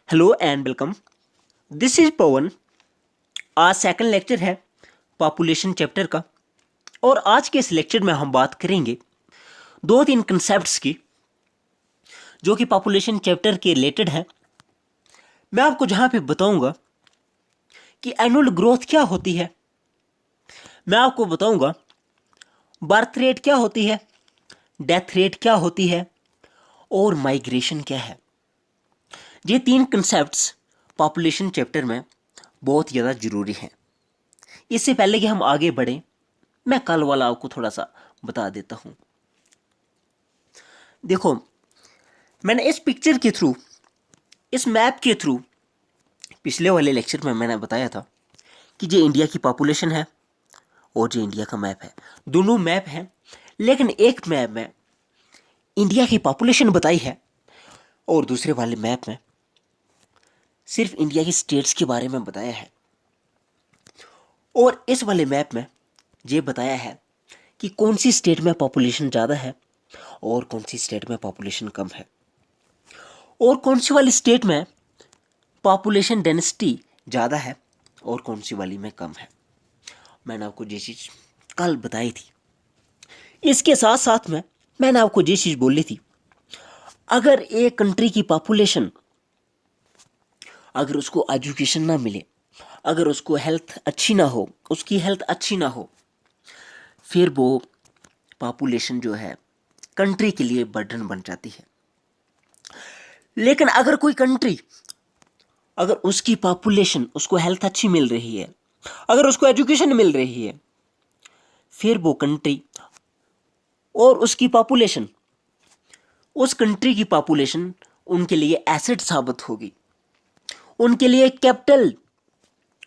Hello and welcome. This is Pawan. आज second lecture है population chapter का और आज के इस लेक्चर में हम बात करेंगे दो तीन कंसेप्ट्स की जो कि पॉपुलेशन चैप्टर के रिलेटेड है। मैं आपको जहां पे बताऊंगा कि एनुअल ग्रोथ क्या होती है, मैं आपको बताऊंगा बर्थ रेट क्या होती है, डेथ रेट क्या होती है और माइग्रेशन क्या है। ये तीन कंसेप्ट्स पॉपुलेशन चैप्टर में बहुत ज़्यादा ज़रूरी हैं। इससे पहले कि हम आगे बढ़ें, मैं कल वाला आपको थोड़ा सा बता देता हूँ। देखो, मैंने इस पिक्चर के थ्रू, इस मैप के थ्रू पिछले वाले लेक्चर में मैंने बताया था कि ये इंडिया की पॉपुलेशन है और ये इंडिया का मैप है। दोनों मैप हैं, लेकिन एक मैप में इंडिया की पॉपुलेशन बताई है और दूसरे वाले मैप में सिर्फ इंडिया की स्टेट्स के बारे में बताया है। और इस वाले मैप में ये बताया है कि कौन सी स्टेट में पॉपुलेशन ज़्यादा है और कौन सी स्टेट में पॉपुलेशन कम है और कौन सी वाली स्टेट में पॉपुलेशन डेंसिटी ज़्यादा है और कौन सी वाली में कम है। मैंने आपको ये चीज़ कल बताई थी। इसके साथ साथ में मैंने आपको ये चीज़ बोली थी, अगर एक कंट्री की पॉपुलेशन, अगर उसको एजुकेशन ना मिले, अगर उसको हेल्थ अच्छी ना हो, उसकी हेल्थ अच्छी ना हो, फिर वो पॉपुलेशन जो है कंट्री के लिए बर्डन बन जाती है। लेकिन अगर कोई कंट्री, अगर उसकी पॉपुलेशन, उसको हेल्थ अच्छी मिल रही है, अगर उसको एजुकेशन मिल रही है, फिर वो कंट्री और उसकी पॉपुलेशन, उस कंट्री की पॉपुलेशन उनके लिए एसेट साबित होगी, उनके लिए कैपिटल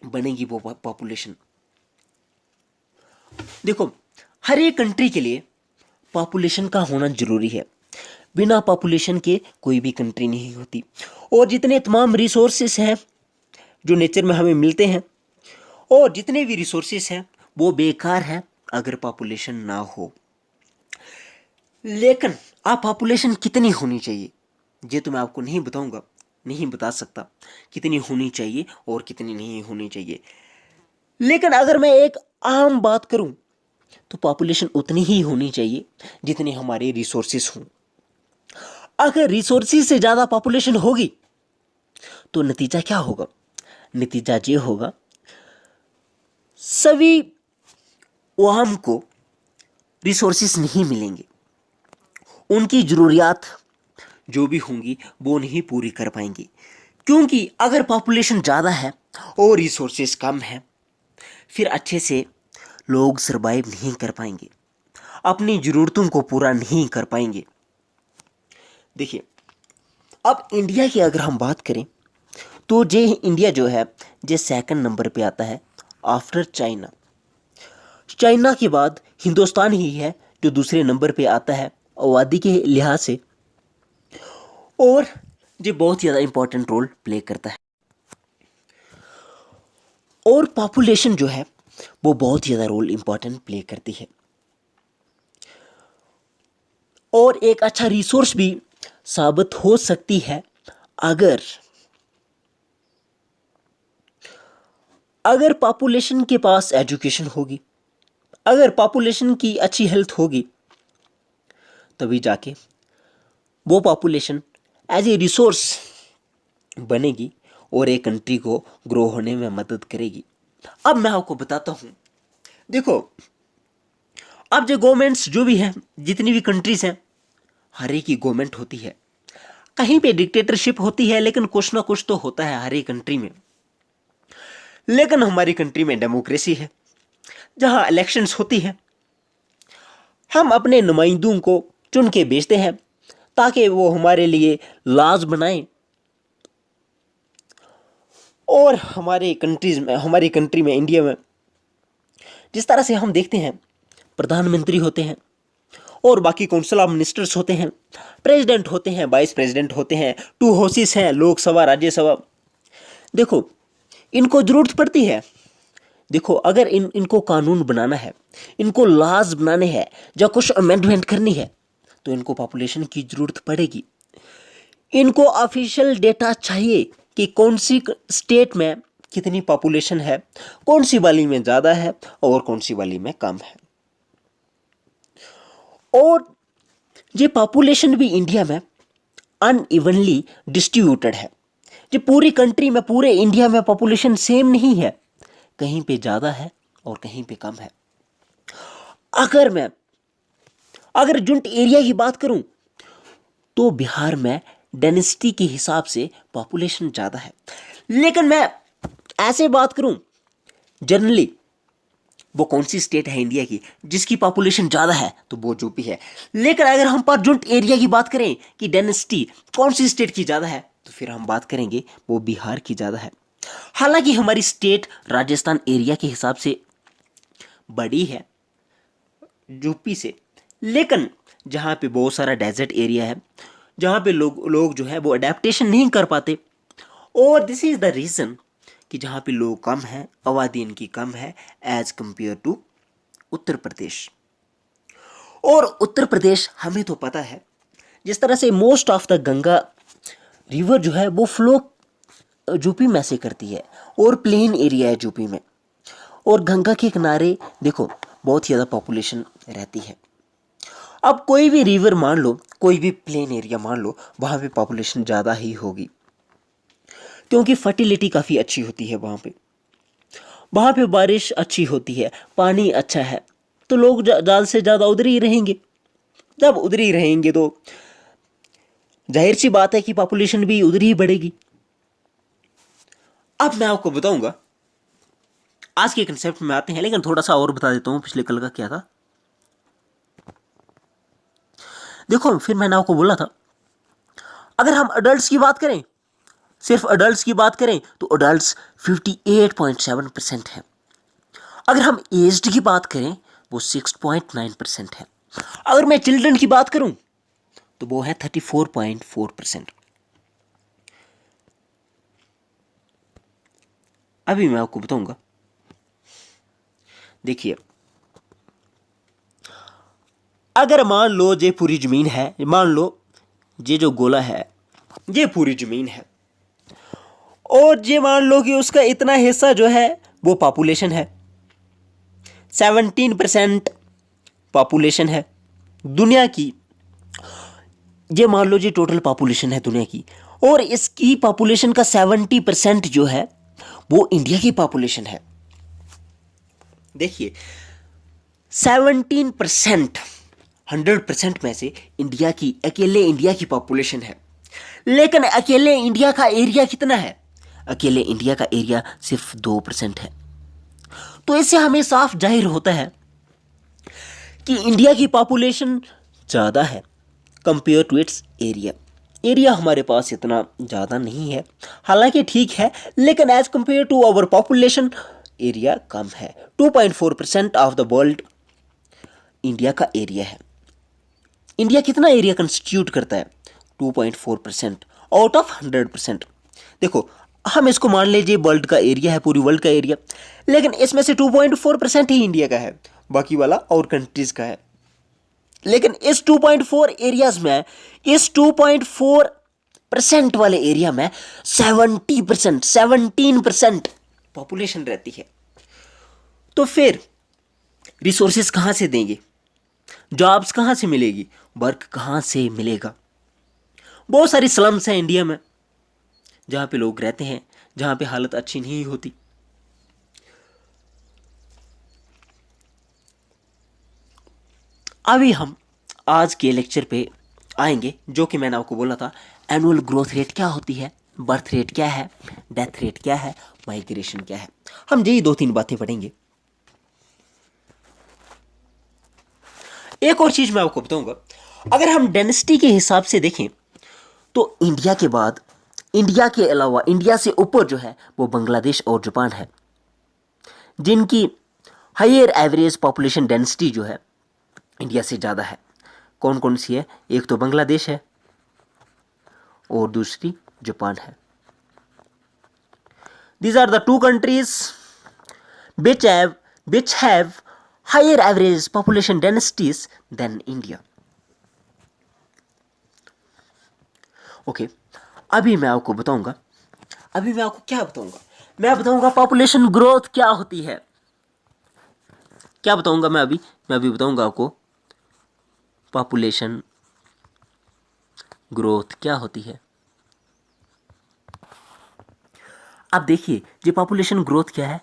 बनेगी वो पॉपुलेशन। देखो, हर एक कंट्री के लिए पॉपुलेशन का होना जरूरी है। बिना पॉपुलेशन के कोई भी कंट्री नहीं होती। और जितने तमाम रिसोर्सेस हैं जो नेचर में हमें मिलते हैं, और जितने भी रिसोर्सेस हैं वो बेकार हैं अगर पॉपुलेशन ना हो। लेकिन आप पॉपुलेशन कितनी होनी चाहिए ये तो मैं आपको नहीं बताऊंगा, नहीं बता सकता कितनी होनी चाहिए और कितनी नहीं होनी चाहिए। लेकिन अगर मैं एक आम बात करूं तो पॉपुलेशन उतनी ही होनी चाहिए जितने हमारे रिसोर्सेस हों। अगर रिसोर्सेस से ज़्यादा पॉपुलेशन होगी तो नतीजा क्या होगा? नतीजा ये होगा, सभी अवाम को रिसोर्सेस नहीं मिलेंगे, उनकी ज़रूरियात जो भी होंगी वो नहीं पूरी कर पाएंगे। क्योंकि अगर पॉपुलेशन ज़्यादा है और रिसोर्सेस कम है, फिर अच्छे से लोग सरवाइव नहीं कर पाएंगे, अपनी ज़रूरतों को पूरा नहीं कर पाएंगे। देखिए, अब इंडिया की अगर हम बात करें तो ये इंडिया जो है ये सेकंड नंबर पे आता है आफ्टर चाइना। चाइना के बाद हिंदुस्तान ही है जो दूसरे नंबर पे आता है आबादी के लिहाज से, और ये बहुत ज़्यादा इंपॉर्टेंट रोल प्ले करता है। और पॉपुलेशन जो है वो बहुत ज़्यादा रोल इंपॉर्टेंट प्ले करती है। और एक अच्छा रिसोर्स भी साबित हो सकती है अगर पॉपुलेशन के पास एजुकेशन होगी, अगर पॉपुलेशन की अच्छी हेल्थ होगी, तभी जाके वो पॉपुलेशन एज ए रिसोर्स बनेगी और एक कंट्री को ग्रो होने में मदद करेगी। अब मैं आपको बताता हूँ। देखो, अब जो गवर्नमेंट्स जो भी हैं, जितनी भी कंट्रीज हैं, हर एक की गवर्नमेंट होती है। कहीं पे डिक्टेटरशिप होती है, लेकिन कुछ ना कुछ तो होता है हर एक कंट्री में। लेकिन हमारी कंट्री में डेमोक्रेसी है, जहां इलेक्शंस होती है, हम अपने नुमाइंदों को चुन के भेजते हैं ताकि वो हमारे लिए लॉज बनाएं। और हमारी कंट्री में इंडिया में जिस तरह से हम देखते हैं, प्रधानमंत्री होते हैं और बाकी काउंसिल ऑफ मिनिस्टर्स होते हैं, प्रेसिडेंट होते हैं, वाइस प्रेसिडेंट होते हैं, टू हाउसेस हैं, लोकसभा, राज्यसभा। देखो, इनको जरूरत पड़ती है। देखो, अगर इनको कानून बनाना है, इनको लॉज बनाने हैं, या कुछ अमेंडमेंट करनी है, तो इनको पॉपुलेशन की जरूरत पड़ेगी। इनको ऑफिशियल डेटा चाहिए कि कौन सी स्टेट में कितनी पॉपुलेशन है, कौन सी वाली में ज़्यादा है और कौन सी वाली में कम है। और ये पॉपुलेशन भी इंडिया में अनइवनली डिस्ट्रीब्यूटेड है। ये पूरी कंट्री में, पूरे इंडिया में पॉपुलेशन सेम नहीं है, कहीं पे ज़्यादा है और कहीं पे कम है। अगर जुंट एरिया की बात करूं तो बिहार में डेंसिटी के हिसाब से पॉपुलेशन ज़्यादा है। लेकिन मैं ऐसे बात करूं जनरली, वो कौन सी स्टेट है इंडिया की जिसकी पॉपुलेशन ज़्यादा है, तो वो यूपी है। लेकिन अगर हम पर जुंट एरिया की बात करें कि डेंसिटी कौन सी स्टेट की ज़्यादा है, तो फिर हम बात करेंगे वो बिहार की ज़्यादा है। हालांकि हमारी स्टेट राजस्थान एरिया के हिसाब से बड़ी है यूपी से, लेकिन जहाँ पे बहुत सारा डेजर्ट एरिया है, जहाँ पे लोग जो है वो अडेप्टेशन नहीं कर पाते, और दिस इज़ द रीज़न कि जहाँ पे लोग कम हैं, आबादी इनकी कम है as compare to Uttar Pradesh. और उत्तर प्रदेश हमें तो पता है, जिस तरह से most of the Ganga river जो है वो फ्लो यूपी में से करती है, और प्लेन एरिया है यूपी में, और गंगा के किनारे देखो बहुत ही ज़्यादा पॉपुलेशन रहती है। अब कोई भी रिवर मान लो, कोई भी प्लेन एरिया मान लो, वहाँ पे पॉपुलेशन ज़्यादा ही होगी, क्योंकि फर्टिलिटी काफ़ी अच्छी होती है वहाँ पे बारिश अच्छी होती है, पानी अच्छा है, तो लोग ज़्यादा से ज़्यादा उधर ही रहेंगे। जब उधर ही रहेंगे तो जाहिर सी बात है कि पॉपुलेशन भी उधर ही बढ़ेगी। अब मैं आपको बताऊंगा, आज के कंसेप्ट में आते हैं, लेकिन थोड़ा सा और बता देता हूँ पिछले कल का क्या था। देखो, फिर मैंने आपको बोला था, अगर हम अडल्ट्स की बात करें, सिर्फ अडल्ट्स की बात करें, तो अडल्ट्स 58.7% है। अगर हम एज्ड की बात करें वो 6.9% है। अगर मैं चिल्ड्रन की बात करूं तो वो है 34.4%। अभी मैं आपको बताऊंगा, देखिए, अगर मान लो ये पूरी जमीन है, मान लो ये जो गोला है ये पूरी जमीन है, और ये मान लो कि उसका इतना हिस्सा जो है वो पॉपुलेशन है, 17% पॉपुलेशन है दुनिया की। ये मान लो ये टोटल पॉपुलेशन है दुनिया की, और इसकी पॉपुलेशन का 70% जो है वो इंडिया की पॉपुलेशन है। देखिए, 17% 100% में से इंडिया की, अकेले इंडिया की पॉपुलेशन है। लेकिन अकेले इंडिया का एरिया कितना है? अकेले इंडिया का एरिया सिर्फ 2% है। तो इससे हमें साफ जाहिर होता है कि इंडिया की पॉपुलेशन ज़्यादा है compare to its area. Area हमारे पास इतना ज़्यादा नहीं है, हालांकि ठीक है, लेकिन as compare to our population area कम है। 2.4% ऑफ द वर्ल्ड इंडिया का एरिया है। इंडिया कितना एरिया कंस्टिट्यूट करता है? 2.4% आउट ऑफ 100%। देखो, हम इसको मान लीजिए वर्ल्ड का एरिया है, पूरी वर्ल्ड का एरिया, लेकिन इसमें से 2.4% ही इंडिया का है, बाकी वाला और कंट्रीज का है। लेकिन इस 2.4 एरियाज में, इस 2.4% वाले एरिया में 17% पॉपुलेशन रहती है। तो फिर रिसोर्सेज कहाँ से देंगे? जॉब्स कहाँ से मिलेगी? वर्क कहाँ से मिलेगा? बहुत सारी स्लम्स हैं इंडिया में जहाँ पे लोग रहते हैं, जहाँ पे हालत अच्छी नहीं होती। अभी हम आज के लेक्चर पे आएंगे, जो कि मैंने आपको बोला था, एनुअल ग्रोथ रेट क्या होती है, बर्थ रेट क्या है, डेथ रेट क्या है, माइग्रेशन क्या है। हम यही 2-3 बातें पढ़ेंगे। एक और चीज मैं आपको बताऊंगा, अगर हम डेंसिटी के हिसाब से देखें तो इंडिया के बाद, इंडिया के अलावा, इंडिया से ऊपर जो है वो बांग्लादेश और जापान है, जिनकी हायर एवरेज पॉपुलेशन डेंसिटी जो है इंडिया से ज़्यादा है। कौन कौन सी है? एक तो बांग्लादेश है और दूसरी जापान है। These are the two countries which have higher average population densities than India. Okay, अभी मैं आपको बताऊंगा, अभी मैं आपको क्या बताऊंगा, मैं बताऊंगा पॉपुलेशन ग्रोथ क्या होती है। क्या बताऊंगा मैं अभी बताऊंगा आपको पॉपुलेशन ग्रोथ क्या होती है। अब देखिए ये पॉपुलेशन ग्रोथ क्या है,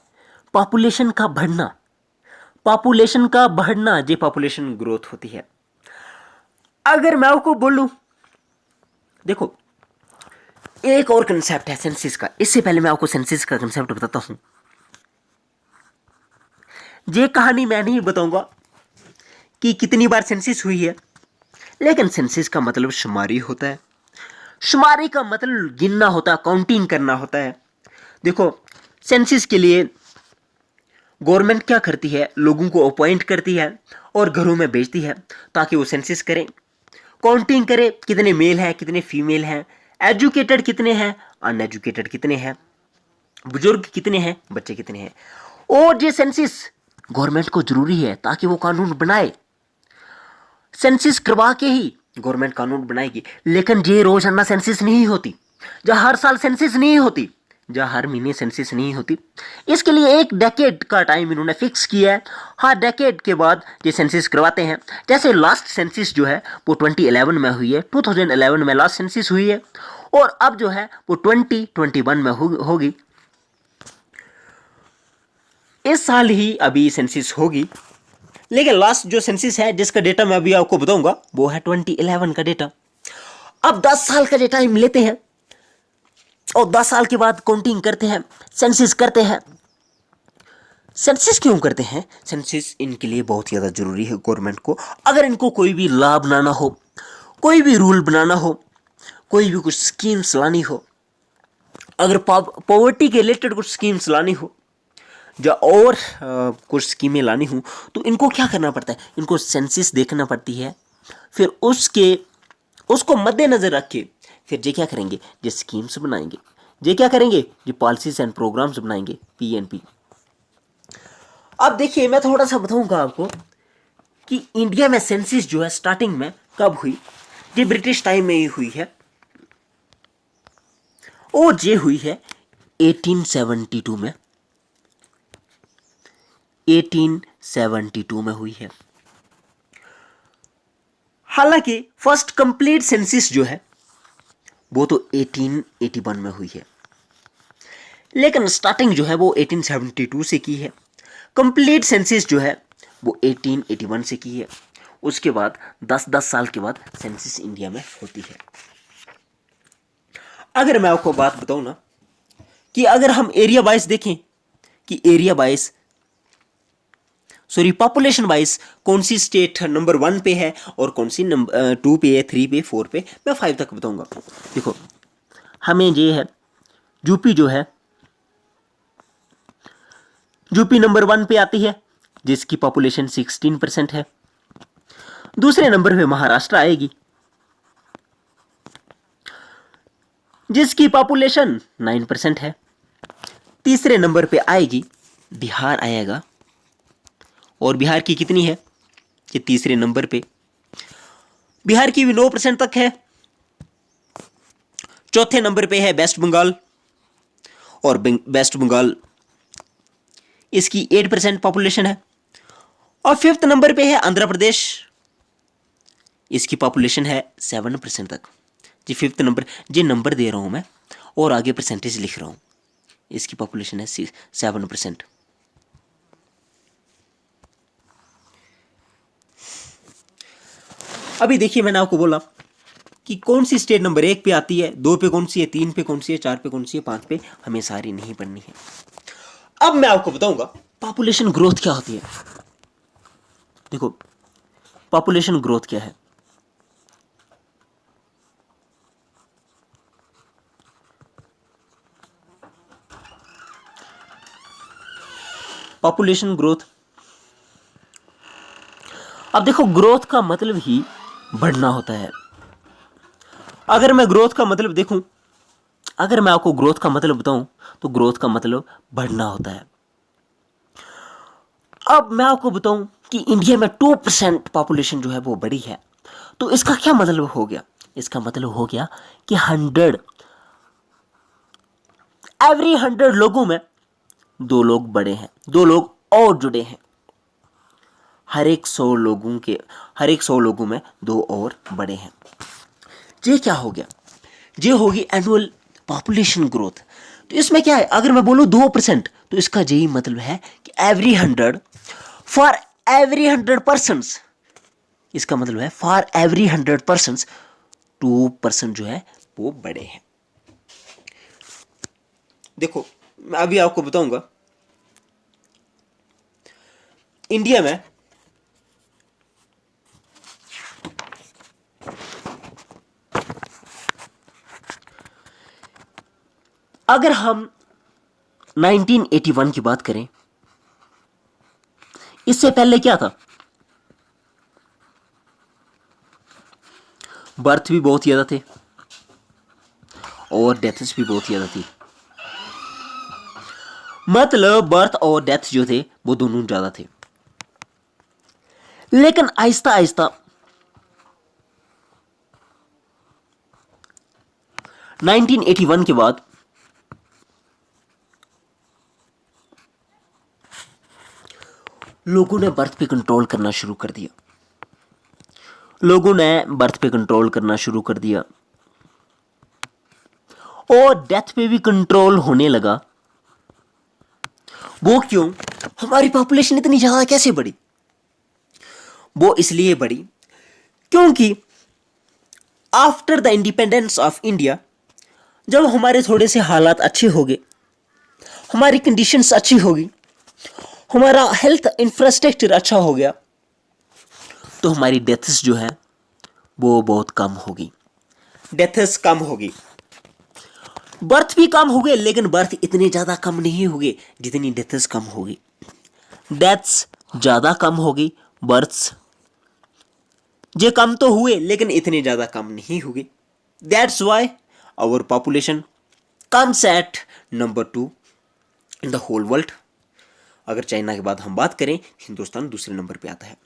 पॉपुलेशन का बढ़ना, पॉपुलेशन का बढ़ना ये पॉपुलेशन ग्रोथ होती है। अगर मैं आपको बोलूं, देखो एक और कंसेप्ट है सेंसिस का, इससे पहले मैं आपको सेंसिस का कंसेप्ट बताता हूं। ये कहानी मैं नहीं बताऊंगा कि कितनी बार सेंसिस हुई है, लेकिन सेंसिस का मतलब शुमारी होता है। शुमारी का मतलब गिनना होता है, काउंटिंग करना होता है। देखो सेंसिस के लिए गवर्नमेंट क्या करती है, लोगों को अपॉइंट करती है और घरों में भेजती है ताकि वो सेंसिस करें, काउंटिंग करें, कितने मेल हैं कितने फीमेल हैं, एजुकेटेड कितने हैं, अनएजुकेटेड कितने हैं, बुजुर्ग कितने हैं, बच्चे कितने हैं। और ये सेंसिस गवर्नमेंट को जरूरी है ताकि वो कानून बनाए। सेंसिस करवा के ही गवर्नमेंट कानून बनाएगी, लेकिन ये रोजाना सेंसिस नहीं होती, जहाँ हर साल सेंसिस नहीं होती, जहाँ हर महीने सेंसिस नहीं होती। इसके लिए एक डेकेड का टाइम इन्होंने फिक्स किया है। हर डेकेड के बाद ये सेंसिस करवाते हैं। जैसे लास्ट सेंसिस जो है वो 2011 में हुई है, 2011 में लास्ट सेंसिस हुई है, और अब जो है वो 2021 में होगी। इस साल ही अभी सेंसिस होगी, लेकिन लास्ट जो सेंसिस है जिसका डेटा मैं अभी आपको बताऊंगा वो है 2011 का डेटा। अब 10 साल का डेटा हम लेते हैं और 10 साल के बाद काउंटिंग करते हैं, सेंसिस करते हैं। सेंसिस क्यों करते हैं? सेंसिस इनके लिए बहुत ज़्यादा जरूरी है गवर्नमेंट को। अगर इनको कोई भी लॉ बनाना हो, कोई भी रूल बनाना हो, कोई भी कुछ स्कीम्स लानी हो, अगर पॉवर्टी के रिलेटेड कुछ स्कीम्स लानी हो या और कुछ स्कीमें लानी हो, तो इनको क्या करना पड़ता है, इनको सेंसिस देखना पड़ती है। फिर उसको मद्देनजर रख के फिर ये क्या करेंगे, ये स्कीम्स बनाएंगे, ये क्या करेंगे, ये पॉलिसीज एंड प्रोग्राम्स बनाएंगे, पीएनपी। अब देखिए मैं थोड़ा सा बताऊंगा आपको कि इंडिया में सेंसिस जो है स्टार्टिंग में कब हुई। ये ब्रिटिश टाइम में ही हुई है, और ये हुई है 1872 में, 1872 में हुई है। हालांकि फर्स्ट कंप्लीट सेंसिस जो है वो तो 1881 में हुई है, लेकिन स्टार्टिंग जो है वो 1872 से की है। कंप्लीट सेंसिस जो है वो 1881 से की है। उसके बाद 10-10 साल के बाद सेंसिस इंडिया में होती है। अगर मैं आपको बात बताऊं ना कि अगर हम एरिया वाइज देखें कि एरिया वाइज पॉपुलेशन वाइज कौन सी स्टेट नंबर 1 पे है और कौन सी नंबर 2 पे है, 3 पे, 4 पे, मैं 5 तक बताऊंगा। देखो हमें ये है यूपी जो है, यूपी नंबर 1 पे आती है जिसकी पॉपुलेशन 16% है। दूसरे नंबर पे महाराष्ट्र आएगी जिसकी पॉपुलेशन 9% है। तीसरे नंबर पे आएगी बिहार आएगा, और बिहार की कितनी है, ये तीसरे नंबर पे, बिहार की भी 9% तक है। चौथे नंबर पे है वेस्ट बंगाल, और वेस्ट बंगाल इसकी 8% पॉपुलेशन है। और फिफ्थ नंबर पे है आंध्र प्रदेश, इसकी पॉपुलेशन है 7% तक। जी फिफ्थ नंबर, ये नंबर दे रहा हूं मैं और आगे परसेंटेज लिख रहा हूं। इसकी पॉपुलेशन है 7%। अभी देखिए मैंने आपको बोला कि कौन सी स्टेट नंबर 1 पे आती है, 2 पे कौन सी है, 3 पे कौन सी है, 4 पे कौन सी है, 5 पे, हमें सारी नहीं पढ़नी है। अब मैं आपको बताऊंगा पॉपुलेशन ग्रोथ क्या होती है। देखो पॉपुलेशन ग्रोथ क्या है। पॉपुलेशन ग्रोथ, अब देखो ग्रोथ का मतलब ही बढ़ना होता है। अगर मैं ग्रोथ का मतलब देखूं, अगर मैं आपको ग्रोथ का मतलब बताऊं तो ग्रोथ का मतलब बढ़ना होता है। अब मैं आपको बताऊं कि इंडिया में 2% पॉपुलेशन जो है वो बढ़ी है, तो इसका क्या मतलब हो गया, इसका मतलब हो गया कि 100 एवरी 100 लोगों में 2 लोग बड़े हैं, 2 लोग और जुड़े हैं। हर एक 100 लोगों में 2 और बड़े हैं। ये क्या हो गया? ये होगी एनुअल पॉपुलेशन ग्रोथ। तो इसमें क्या है, अगर मैं बोलूँ 2%, तो इसका यही मतलब है कि फॉर एवरी 100 पर्सन्स, इसका मतलब है फॉर एवरी 100 पर्सन्स 2% जो है वो बड़े हैं। देखो मैं अभी आपको बताऊंगा, इंडिया में अगर हम 1981 की बात करें, इससे पहले क्या था? बर्थ भी बहुत ज़्यादा थे और डेथ्स भी बहुत ज़्यादा थी। मतलब बर्थ और डेथ जो थे वो दोनों ज़्यादा थे। लेकिन आहिस्ता आहिस्ता 1981 के बाद लोगों ने बर्थ पे कंट्रोल करना शुरू कर दिया। और डेथ पे भी कंट्रोल होने लगा। वो क्यों? हमारी पॉपुलेशन इतनी ज्यादा कैसे बढ़ी? वो इसलिए बढ़ी क्योंकि after the independence of India, जब हमारे थोड़े से हालात अच्छे हो गए, हमारी कंडीशंस अच्छी होगी, हमारा हेल्थ इंफ्रास्ट्रक्चर अच्छा हो गया, तो हमारी डेथ्स जो है वो बहुत कम होगी। बर्थ भी कम हो गए, लेकिन बर्थ इतने ज़्यादा कम नहीं हो गए जितनी डेथ्स कम होगी। डेथ्स ज़्यादा कम होगी, बर्थ्स जे कम तो हुए लेकिन इतने ज़्यादा कम नहीं हुए। That's why our population comes at number 2 in the whole world. अगर चाइना के बाद हम बात करें, हिंदुस्तान दूसरे नंबर पे आता है।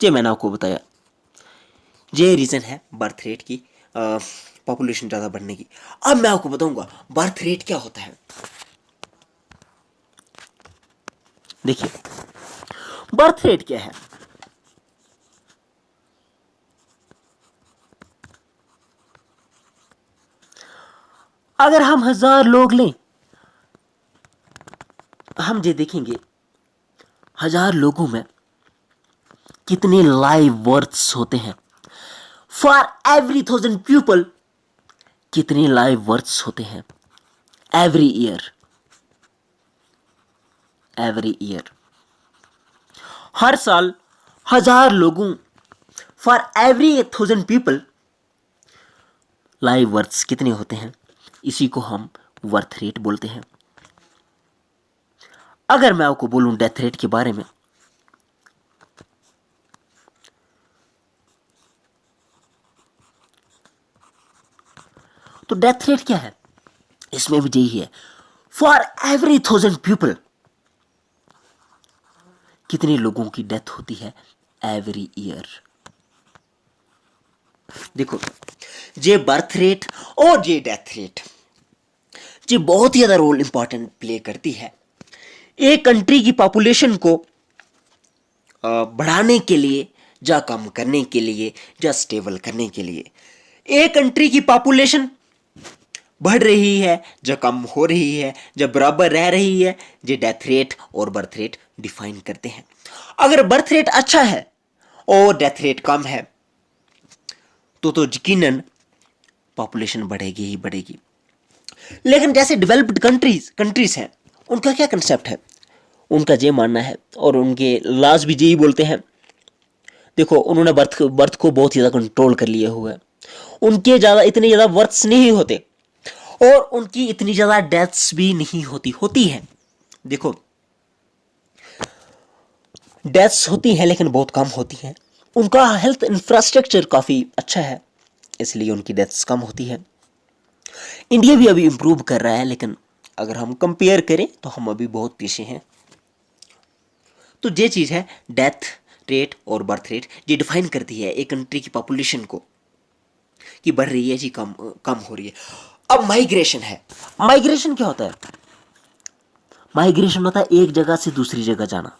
ये मैंने आपको बताया, ये रीज़न है बर्थ रेट की, पॉपुलेशन ज़्यादा बढ़ने की। अब मैं आपको बताऊंगा बर्थ रेट क्या होता है। देखिए बर्थ रेट क्या है। अगर हम 1000 लोग लें, हम ये देखेंगे 1000 लोगों में कितने लाइव बर्थ्स होते हैं। फॉर एवरी 1000 पीपल कितने लाइव बर्थ्स होते हैं एवरी ईयर। हर साल 1000 लोगों, for every 1000 people live births कितने होते हैं, इसी को हम बर्थ रेट बोलते हैं। अगर मैं आपको बोलूं डेथ रेट के बारे में, तो डेथ रेट क्या है, इसमें भी यही है। फॉर एवरी 1000 पीपल कितने लोगों की डेथ होती है एवरी ईयर। देखो ये बर्थ रेट और ये डेथ रेट, ये बहुत ही ज्यादा रोल इंपॉर्टेंट प्ले करती है एक कंट्री की पॉपुलेशन को बढ़ाने के लिए, या कम करने के लिए, या स्टेबल करने के लिए। एक कंट्री की पॉपुलेशन बढ़ रही है, जो कम हो रही है, जो बराबर रह रही है, ये डेथ रेट और बर्थ रेट डिफाइन करते हैं। अगर बर्थ रेट अच्छा है और डेथ रेट कम है तो यकीनन पॉपुलेशन बढ़ेगी ही बढ़ेगी। लेकिन जैसे डेवलप्ड कंट्रीज हैं, उनका क्या कंसेप्ट है, उनका ये मानना है और उनके लॉज भी यही बोलते हैं। देखो उन्होंने बर्थ को बहुत ज़्यादा कंट्रोल कर लिए हुआ है। उनके इतने ज़्यादा बर्थ्स नहीं होते और उनकी इतनी ज़्यादा डेथ्स भी नहीं होती हैं। देखो डेथ्स होती हैं लेकिन बहुत कम होती हैं। उनका हेल्थ इंफ्रास्ट्रक्चर काफ़ी अच्छा है, इसलिए उनकी डेथ्स कम होती है। इंडिया भी अभी इम्प्रूव कर रहा है, लेकिन अगर हम कंपेयर करें तो हम अभी बहुत पीछे हैं। तो ये चीज़ है डेथ रेट और बर्थ रेट, ये डिफाइन करती है एक कंट्री की पॉपुलेशन को कि बढ़ रही है जी कम हो रही है। अब माइग्रेशन है। माइग्रेशन क्या होता है? माइग्रेशन होता है एक जगह से दूसरी जगह जाना।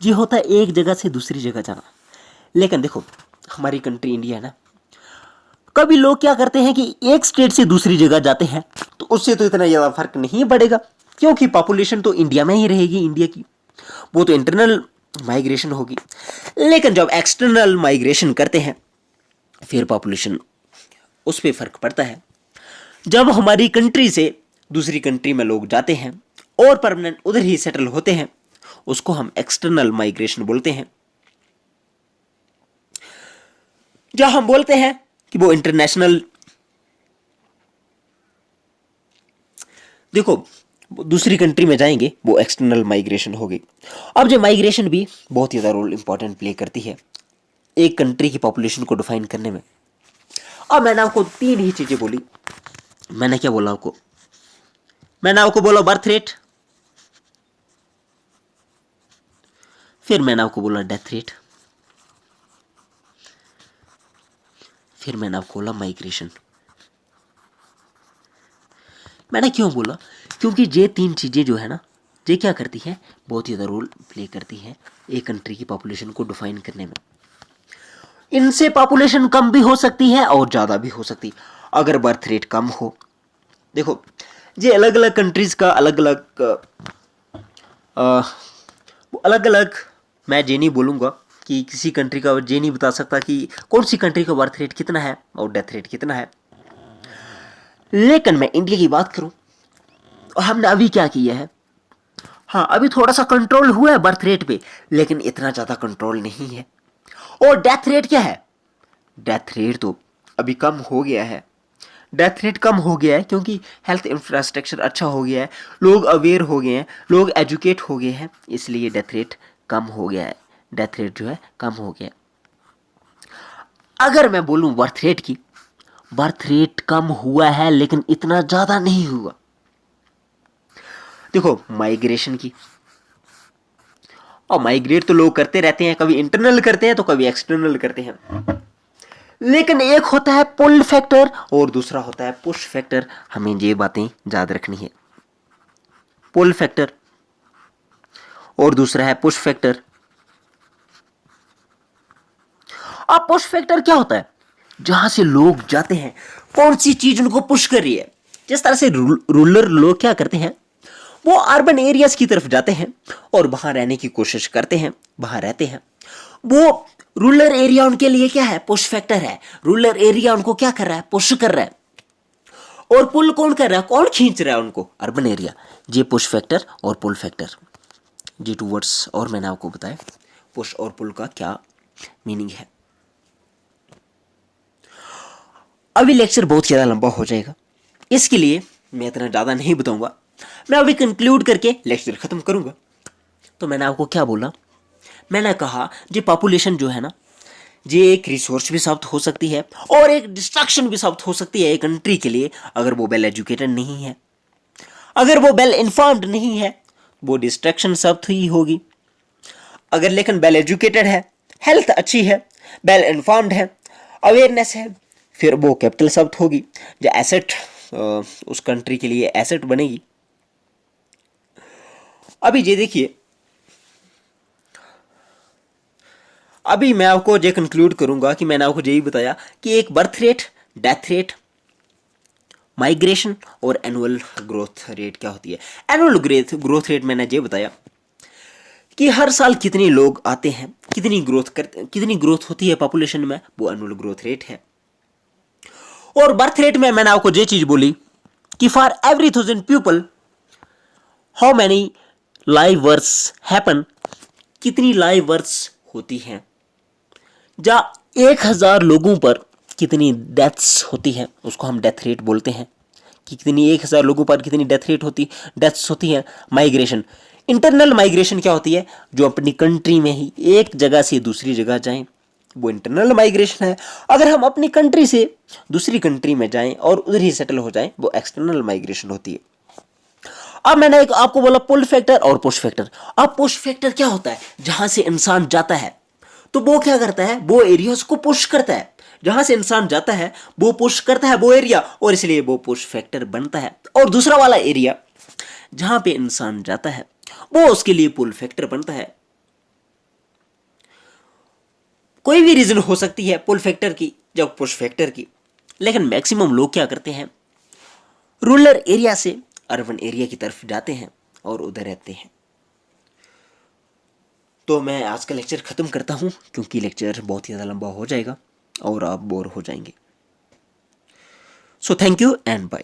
ये होता है एक जगह से दूसरी जगह जाना। लेकिन देखो, हमारी कंट्री इंडिया है ना, कभी लोग क्या करते हैं कि एक स्टेट से दूसरी जगह जाते हैं, तो उससे तो इतना ज़्यादा फर्क नहीं पड़ेगा, क्योंकि पॉपुलेशन तो इंडिया में ही रहेगी, इंडिया की। वो तो इंटरनल माइग्रेशन होगी। लेकिन जब एक्सटर्नल माइग्रेशन करते हैं, फिर पॉपुलेशन, उस पर फर्क पड़ता है। जब हमारी कंट्री से दूसरी कंट्री में लोग जाते हैं और परमानेंट उधर ही सेटल होते हैं, उसको हम एक्सटर्नल माइग्रेशन बोलते हैं। जब हम बोलते हैं कि वो इंटरनेशनल, देखो, दूसरी कंट्री में जाएंगे, वो एक्सटर्नल माइग्रेशन होगी। अब जो माइग्रेशन भी बहुत ज़्यादा रोल इंपॉर्टेंट प्ले करती है एक कंट्री की पॉपुलेशन को डिफाइन करने में। अब मैंने आपको 3 ही चीज़ें बोली। मैंने क्या बोला आपको? मैंने आपको बोला बर्थ रेट, फिर मैंने आपको बोला डेथ रेट, फिर मैंने आपको बोला माइग्रेशन। मैंने क्यों बोला? क्योंकि ये 3 चीज़ें जो है ना, ये क्या करती हैं, बहुत ज़्यादा रोल प्ले करती हैं एक कंट्री की पॉपुलेशन को डिफाइन करने में। इनसे पॉपुलेशन कम भी हो सकती है और ज़्यादा भी हो सकती है। अगर बर्थ रेट कम हो, देखो, ये अलग अलग कंट्रीज़ का अलग अलग, मैं ये नहीं बोलूँगा कि किसी कंट्री का, ये नहीं बता सकता कि कौन सी कंट्री का बर्थ रेट कितना है और डेथ रेट कितना है। लेकिन मैं इंडिया की बात करूं, हमने अभी क्या किया है, हाँ, अभी थोड़ा सा कंट्रोल हुआ है बर्थ रेट पे, लेकिन इतना ज़्यादा कंट्रोल नहीं है। और डेथ रेट क्या है? डेथ रेट तो अभी कम हो गया है। डेथ रेट कम हो गया है क्योंकि हेल्थ इंफ्रास्ट्रक्चर अच्छा हो गया है, लोग अवेयर हो गए हैं, लोग एजुकेट हो गए हैं, इसलिए डेथ रेट कम हो गया है। डेथ रेट जो है कम हो गया है। अगर मैं बोलूं बर्थ रेट की, बर्थ रेट कम हुआ है लेकिन इतना ज़्यादा नहीं हुआ। देखो, माइग्रेशन की, और माइग्रेट तो लोग करते रहते हैं, कभी इंटरनल करते हैं तो कभी एक्सटर्नल करते हैं। लेकिन एक होता है पुल फैक्टर और दूसरा होता है पुश फैक्टर। हमें ये बातें याद रखनी है। पुल फैक्टर और दूसरा है पुश फैक्टर। अब पुश फैक्टर क्या होता है? जहां से लोग जाते हैं, कौन सी चीज उनको पुश कर रही है। जिस तरह से रूरल लोग क्या करते हैं, वो अर्बन एरियाज की तरफ जाते हैं और वहां रहने की कोशिश करते हैं, वहां रहते हैं। वो रूरल एरिया उनके लिए क्या है? पुश फैक्टर है। रूरल एरिया उनको क्या कर रहा है? पुश कर रहा है। और पुल कौन कर रहा है? कौन खींच रहा है उनको? Urban area. ये पुश फैक्टर और पुल फैक्टर, ये 2 वर्ड्स और मैंने आपको बताया पुश और पुल का क्या मीनिंग है। अभी लेक्चर बहुत ज़्यादा लंबा हो जाएगा, इसके लिए मैं इतना ज़्यादा नहीं बताऊंगा। मैं अभी कंक्लूड करके लेक्चर ख़त्म करूंगा। तो मैंने आपको क्या बोला? मैंने कहा ये पॉपुलेशन जो है ना, ये एक रिसोर्स भी साबित हो सकती है और एक डिस्ट्रक्शन भी साबित हो सकती है एक कंट्री के लिए, अगर वो वेल एजुकेटेड नहीं है, अगर वो वेल इन्फॉर्म्ड नहीं है, वो डिस्ट्रक्शन साबित ही होगी। अगर लेकिन वेल एजुकेटेड है, हेल्थ अच्छी है, वेल इन्फॉर्म्ड है, अवेयरनेस है, फिर वो कैपिटल साबित होगी, जो एसेट उस कंट्री के लिए एसेट बनेगी। अभी ये देखिए, अभी मैं आपको ये कंक्लूड करूंगा कि मैंने आपको यही बताया कि एक birth rate, death rate, migration और एनुअल ग्रोथ रेट क्या होती है। एनुअल ग्रोथ रेट मैंने ये बताया कि हर साल कितने लोग आते हैं, कितनी ग्रोथ होती है पॉपुलेशन में, वो एनुअल ग्रोथ रेट है। और बर्थ रेट में मैंने आपको ये चीज बोली कि for every 1000 people how many live births happen, कितनी लाइव बर्थ्स होती हैं, या 1000 लोगों पर कितनी डेथ्स होती हैं, उसको हम डेथ रेट बोलते हैं कि कितनी 1000 लोगों पर कितनी डेथ्स होती हैं। माइग्रेशन, इंटरनल माइग्रेशन क्या होती है? जो अपनी कंट्री में ही एक जगह से दूसरी जगह जाएं, वो इंटरनल माइग्रेशन है। अगर हम अपनी कंट्री से दूसरी कंट्री में जाएं और उधर ही सेटल हो जाएं, वो एक्सटर्नल माइग्रेशन होती है। अब मैंने आपको बोला पुल फैक्टर और पुश फैक्टर। अब पुश फैक्टर क्या होता है? जहां से इंसान जाता है तो वो क्या करता है, वो एरियाज को पुश करता है, जहां से इंसान जाता है वो पुश करता है वो एरिया, और इसलिए वो पुश फैक्टर बनता है। और दूसरा वाला एरिया जहां पे इंसान जाता है वो उसके लिए पुल फैक्टर बनता है। कोई भी रीजन हो सकती है पुल फैक्टर की या पुश फैक्टर की, लेकिन मैक्सिमम लोग क्या करते हैं, रूरल एरिया से अर्बन एरिया की तरफ जाते हैं और उधर रहते हैं। तो मैं आज का लेक्चर ख़त्म करता हूँ, क्योंकि लेक्चर बहुत ही ज़्यादा लंबा हो जाएगा और आप बोर हो जाएंगे। So thank you and bye.